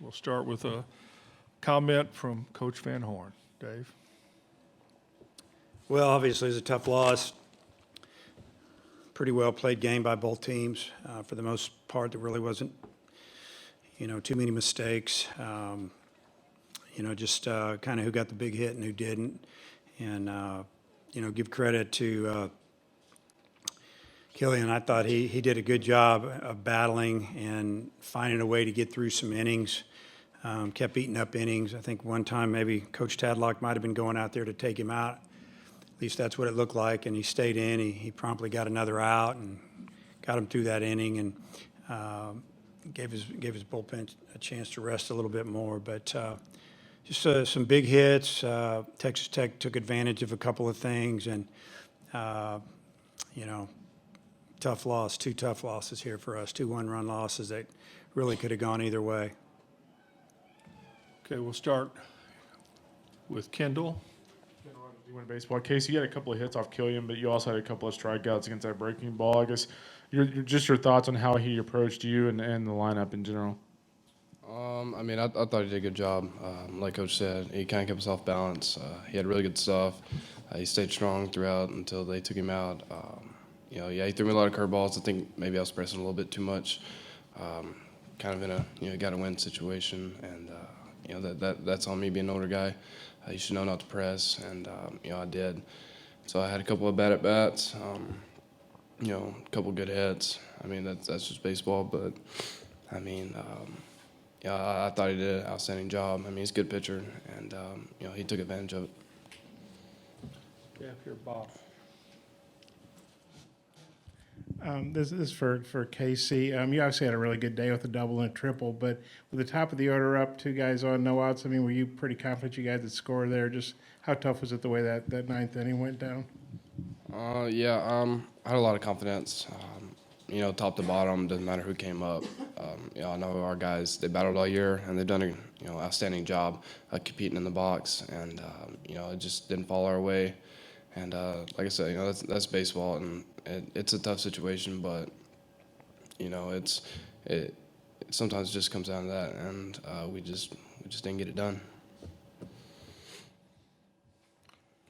We'll start with a comment from Coach Van Horn. Dave? Well, obviously, it was a tough loss. Pretty well played game by both teams. For the most part, there really wasn't, too many mistakes. Just kind of who got the big hit and who didn't. And, give credit to Killian. I thought he did a good job of battling and finding a way to get through some innings. Kept eating up innings. I think one time maybe Coach Tadlock might have been going out there to take him out. At least that's what it looked like, and he stayed in. He promptly got another out and got him through that inning, and gave his bullpen a chance to rest a little bit more. But just some big hits. Texas Tech took advantage of a couple of things, and tough loss. 2 tough losses here for us. 2 one-run losses that really could have gone either way. Okay, we'll start with Kendall. You win baseball. Casey, you had a couple of hits off Killian, but you also had a couple of strikeouts against that breaking ball. I guess your thoughts on how he approached you and the lineup in general. I thought he did a good job. Like Coach said, he kind of kept us off balance. He had really good stuff. He stayed strong throughout until they took him out. He threw me a lot of curveballs. I think maybe I was pressing a little bit too much. Kind of in a got-to-win situation, and that's on me being an older guy. You should know not to press, and I did. So I had a couple of bad at-bats, a couple good hits. That's just baseball, but I thought he did an outstanding job. He's a good pitcher, and he took advantage of it. Yeah, here, Bob. This is for Casey. You obviously had a really good day with a double and a triple, but with the top of the order up, 2 guys on, no outs, were you pretty confident you guys would score there? Just how tough was it the way that 9th inning went down? I had a lot of confidence. Top to bottom, doesn't matter who came up. I know our guys, they battled all year, and they've done an outstanding job competing in the box, and it just didn't fall our way. And like I said, that's baseball, and it's a tough situation, but it sometimes just comes down to that, and we just didn't get it done.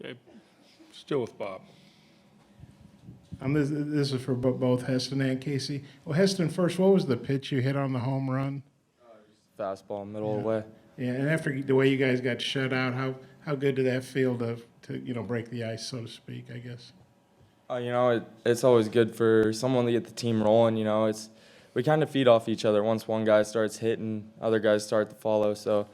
Okay, still with Bob. This is for both Heston and Casey. Well, Heston, first, what was the pitch you hit on the home run? Fastball, middle of the way. Yeah, and after the way you guys got shut out, how good did that feel to break the ice, so to speak, I guess? It's always good for someone to get the team rolling. We kind of feed off each other. Once one guy starts hitting, other guys start to follow. So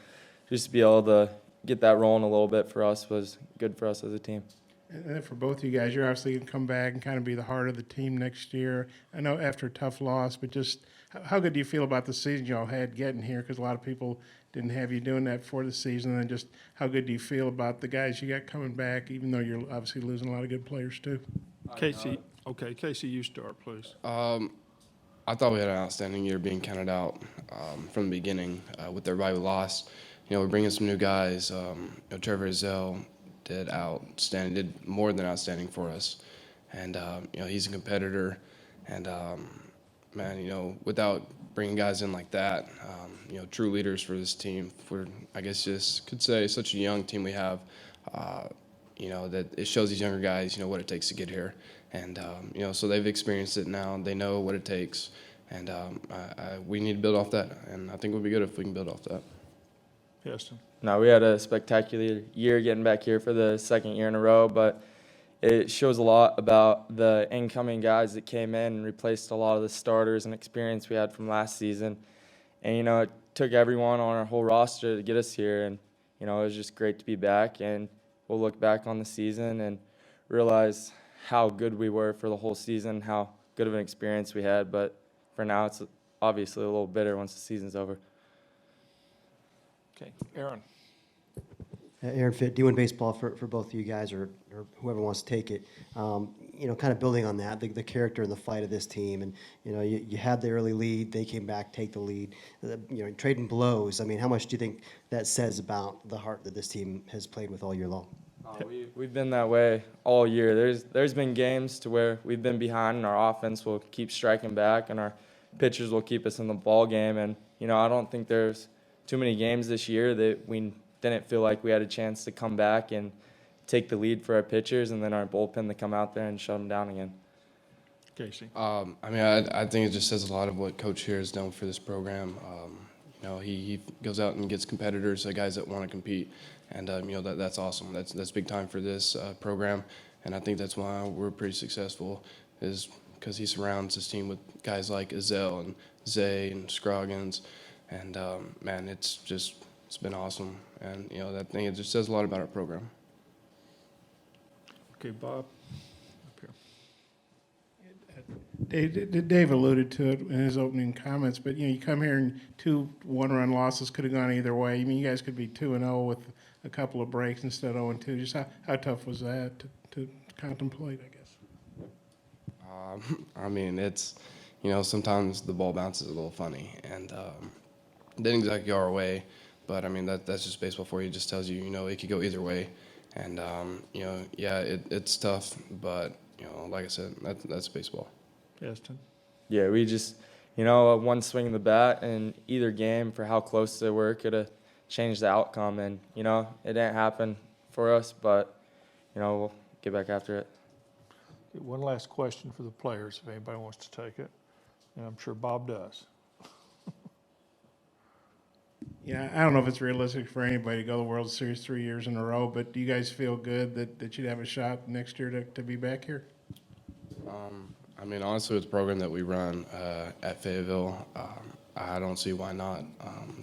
just to be able to get that rolling a little bit for us was good for us as a team. And then for both you guys, you're obviously going to come back and kind of be the heart of the team next year. I know after a tough loss, but just how good do you feel about the season you all had getting here? Because a lot of people didn't have you doing that for the season. And then just how good do you feel about the guys you got coming back, even though you're obviously losing a lot of good players too? Casey, you start, please. I thought we had an outstanding year being counted out from the beginning with everybody we lost. We're bringing some new guys. Trevor Zell did outstanding, did more than outstanding for us. And, he's a competitor. And, without bringing guys in like that, true leaders for this team, for, I guess just could say such a young team we have, that it shows these younger guys, what it takes to get here. And, so they've experienced it now. They know what it takes. And we need to build off that. And I think we'll be good if we can build off that. Heston. No, we had a spectacular year getting back here for the 2nd year in a row, but it shows a lot about the incoming guys that came in and replaced a lot of the starters and experience we had from last season. And, it took everyone on our whole roster to get us here, and, it was just great to be back. And we'll look back on the season and realize how good we were for the whole season, how good of an experience we had. But for now, it's obviously a little bitter once the season's over. Okay, Aaron. Aaron Fitt, doing baseball for both of you guys or whoever wants to take it. Kind of building on that, the character and the fight of this team. And, you had the early lead. They came back, take the lead. Trading blows. How much do you think that says about the heart that this team has played with all year long? We've been that way all year. There's been games to where we've been behind and our offense will keep striking back and our pitchers will keep us in the ball game. And, I don't think there's too many games this year that we didn't feel like we had a chance to come back and take the lead for our pitchers, and then our bullpen to come out there and shut them down again. Casey. I mean, I think it just says a lot of what Coach here has done for this program. You know, he goes out and gets competitors, guys that want to compete, and you know that's awesome. That's big time for this program, and I think that's why we're pretty successful, is because he surrounds his team with guys like Azell and Zay and Scroggins, and man, it's been awesome, and you know that thing, it just says a lot about our program. Okay, Bob. Up here. Dave alluded to it in his opening comments, but you come here and 2 one-run losses could have gone either way. I mean, you guys could be 2-0 with a couple of breaks instead of 0-2. Just how tough was that to contemplate, I guess? I mean, it's, you know, sometimes the ball bounces a little funny, and didn't exactly go our way, but I mean that's just baseball for you. It just tells you, you know, it could go either way, and you know, yeah, it's tough, but you know, like I said, that's baseball. Heston. Yeah, we just, you know, one swing of the bat in either game for how close they were could have changed the outcome. And, you know, it didn't happen for us, but, you know, we'll get back after it. Okay, one last question for the players, if anybody wants to take it. And I'm sure Bob does. Yeah, I don't know if it's realistic for anybody to go to the World Series 3 years in a row, but do you guys feel good that you'd have a shot next year to be back here? I mean, honestly, with the program that we run at Fayetteville, I don't see why not.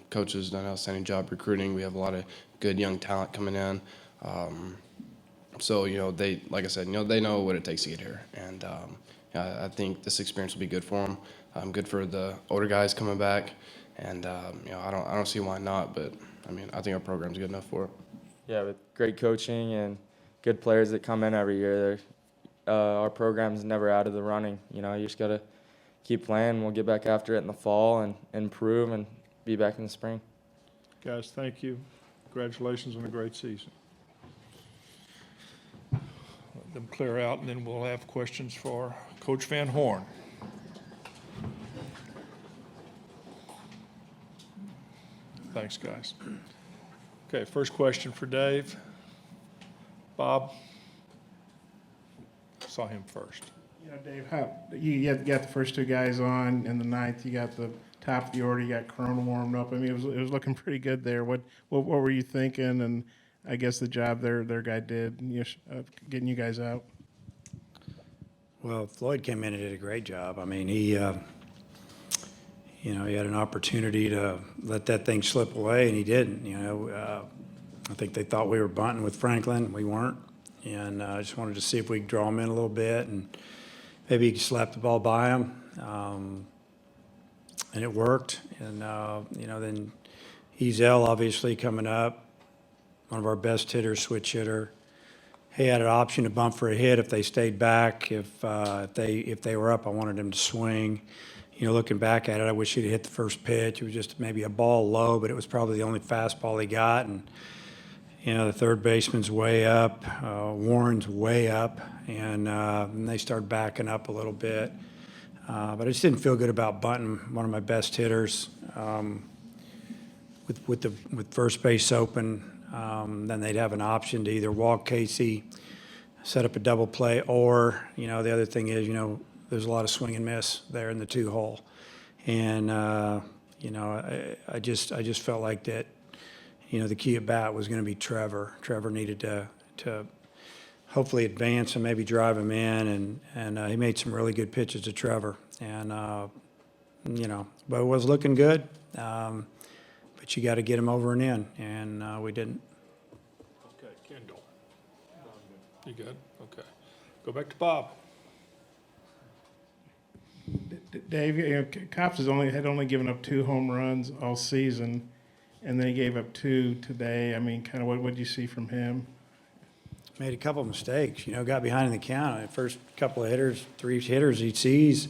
Coach has done an outstanding job recruiting. We have a lot of good young talent coming in. So, you know, like I said, you know, they know what it takes to get here. And I think this experience will be good for them. Good for the older guys coming back. And, you know, I don't see why not. But, I mean, I think our program's good enough for it. Yeah, with great coaching and good players that come in every year, our program's never out of the running. You know, you just got to keep playing. We'll get back after it in the fall and improve and be back in the spring. Guys, thank you. Congratulations on a great season. Let them clear out, and then we'll have questions for Coach Van Horn. Thanks, guys. Okay, first question for Dave. Bob? Saw him first. You know, Dave, you got the first 2 guys on in the 9th. You got the top of the order. You got Corona warmed up. I mean, it was looking pretty good there. What were you thinking? And I guess the job their guy did, getting you guys out. Well, Floyd came in and did a great job. I mean, he, you know, he had an opportunity to let that thing slip away, and he didn't. You know, I think they thought we were bunting with Franklin. We weren't. And I just wanted to see if we could draw him in a little bit and maybe he could slap the ball by him. And it worked. And, you know, then Ezell obviously coming up, one of our best hitters, switch hitter. He had an option to bump for a hit if they stayed back. If they were up, I wanted him to swing. You know, looking back at it, I wish he'd hit the first pitch. It was just maybe a ball low, but it was probably the only fastball he got. And you know, the third baseman's way up, Warren's way up, and they started backing up a little bit. But I just didn't feel good about bunting one of my best hitters with first base open. Then they'd have an option to either walk Casey, set up a double play, or, you know, the other thing is, you know, there's a lot of swing and miss there in the 2-hole. And, you know, I just felt like that, you know, the key at bat was going to be Trevor. Trevor needed to hopefully advance and maybe drive him in, and he made some really good pitches to Trevor. And, you know, but it was looking good. But you got to get him over and in, and we didn't. Okay, Kendall. You good? Okay. Go back to Bob. Dave, you know, Cops had only given up 2 home runs all season, and then he gave up 2 today. I mean, kind of what did you see from him? Made a couple of mistakes, you know, got behind in the count. The first couple of hitters, 3 hitters he sees,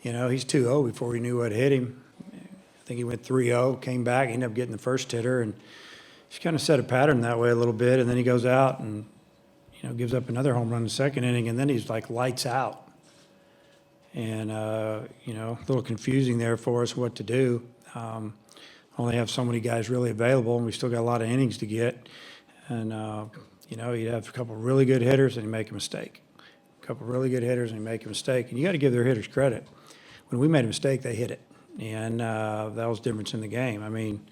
you know, he's 2-0 before he knew what hit him. I think he went 3-0, came back, ended up getting the first hitter, and just kind of set a pattern that way a little bit. And then he goes out and, you know, gives up another home run in the second inning, and then he's like lights out. And, you know, a little confusing there for us what to do. only have so many guys really available, and we still got a lot of innings to get. And, you know, you have a couple of really good hitters and you make a mistake. A couple of really good hitters and you make a mistake. And you got to give their hitters credit. When we made a mistake, they hit it. And that was the difference in the game. I mean,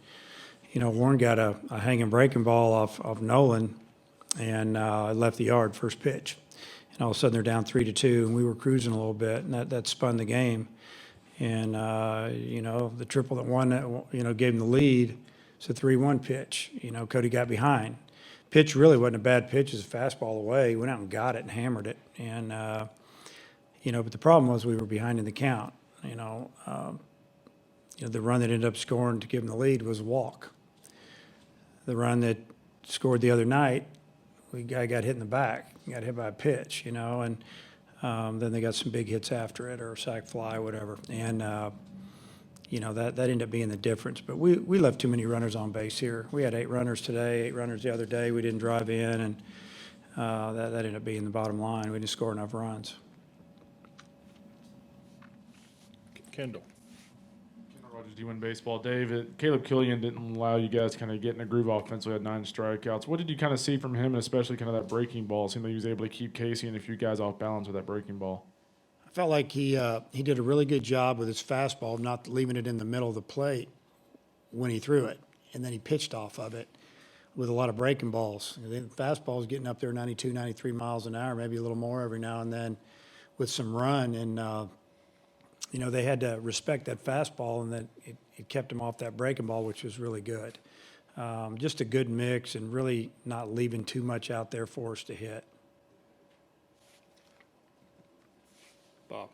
you know, Warren got a hanging breaking ball off Nolan and left the yard first pitch. And all of a sudden they're down 3-2, and we were cruising a little bit, and that spun the game. And, you know, the triple that won that, you know, gave him the lead. It's a 3-1 pitch. You know, Cody got behind. Pitch really wasn't a bad pitch. It was a fastball away. He went out and got it and hammered it. And, you know, but the problem was we were behind in the count. You know, the run that ended up scoring to give him the lead was a walk. The run that scored the other night, guy got hit in the back. He got hit by a pitch, you know, and then they got some big hits after it, or a sac fly, whatever. And, you know, that ended up being the difference. But we left too many runners on base here. We had 8 runners today, 8 runners the other day. We didn't drive in, and that ended up being the bottom line. We didn't score enough runs. Kendall. Rogers, do you win baseball? David, Caleb Killian didn't allow you guys to kind of get in a groove offensively, had 9 strikeouts. What did you kind of see from him, and especially kind of that breaking ball? It seemed like he was able to keep Casey and a few guys off balance with that breaking ball. I felt like he did a really good job with his fastball, not leaving it in the middle of the plate when he threw it. And then he pitched off of it with a lot of breaking balls. The fastball was getting up there 92, 93 miles an hour, maybe a little more every now and then with some run. And, you know, they had to respect that fastball, and that it kept him off that breaking ball, which was really good. Just a good mix, and really not leaving too much out there for us to hit. Bob.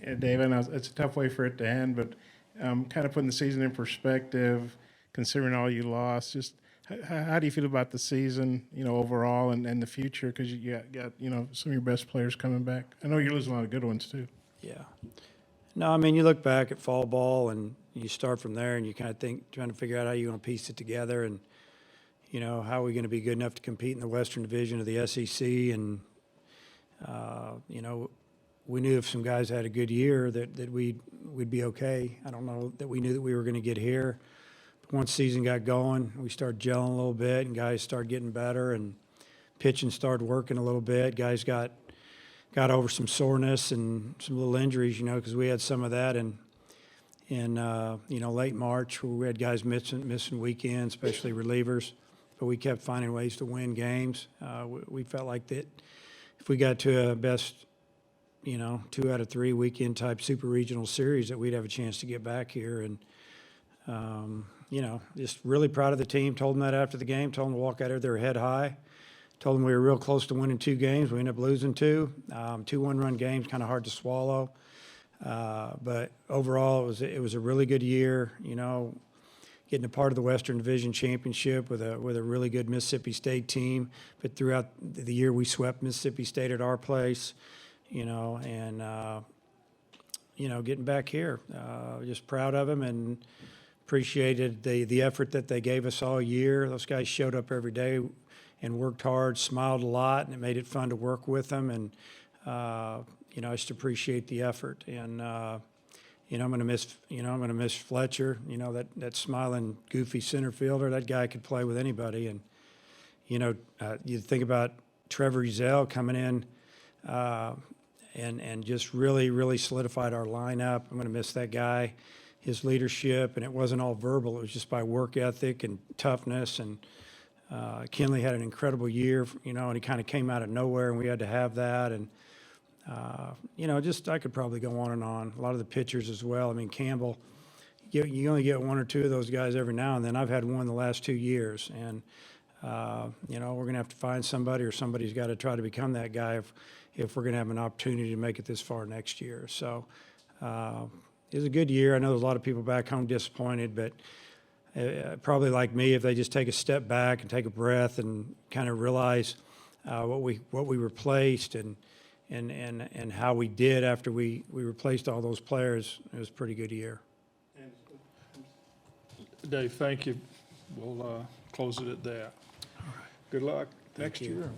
Yeah, Dave, I know it's a tough way for it to end, but kind of putting the season in perspective, considering all you lost, just how do you feel about the season, you know, overall and the future? Because you got, you know, some of your best players coming back. I know you're losing a lot of good ones, too. Yeah. No, I mean, you look back at fall ball and you start from there, and you kind of think, trying to figure out how you're going to piece it together, and, you know, how are we going to be good enough to compete in the Western Division of the SEC? And, you know, we knew if some guys had a good year that we'd be okay. I don't know that we knew that we were going to get here. But once season got going, we started gelling a little bit, and guys started getting better, and pitching started working a little bit. Guys got over some soreness and some little injuries, you know, because we had some of that in you know, late March, where we had guys missing weekends, especially relievers. But we kept finding ways to win games. We felt like that if we got to a best, you know, 2 out of 3 weekend type super regional series, that we'd have a chance to get back here. And, you know, just really proud of the team. Told them that after the game, told them to walk out of there head high. Told them we were real close to winning 2 games. We ended up losing 2. 2 one-run games, kind of hard to swallow. But overall, it was a really good year. You know, getting a part of the Western Division Championship with a really good Mississippi State team. But throughout the year, we swept Mississippi State at our place. You know, and you know, getting back here, just proud of them, and appreciated the effort that they gave us all year. Those guys showed up every day and worked hard, smiled a lot, and it made it fun to work with them. And, you know, I just appreciate the effort. And, you know, I'm going to miss Fletcher, you know, that smiling, goofy center fielder. That guy could play with anybody. And, you know, you think about Trevor Ezell coming in and just really, really solidified our lineup. I'm going to miss that guy, his leadership. And it wasn't all verbal. It was just by work ethic and toughness. And, Kinley had an incredible year, you know, and he kind of came out of nowhere, and we had to have that. And, you know, just I could probably go on and on. A lot of the pitchers as well. I mean, Campbell, you only get 1 or 2 of those guys every now and then. I've had one the last 2 years. And, you know, we're going to have to find somebody, or somebody's got to try to become that guy if we're going to have an opportunity to make it this far next year. So it was a good year. I know there's a lot of people back home disappointed, but probably like me, if they just take a step back and take a breath and kind of realize what we replaced and how we did after we replaced all those players, it was a pretty good year. Dave, thank you. We'll close it at that. Good luck next year.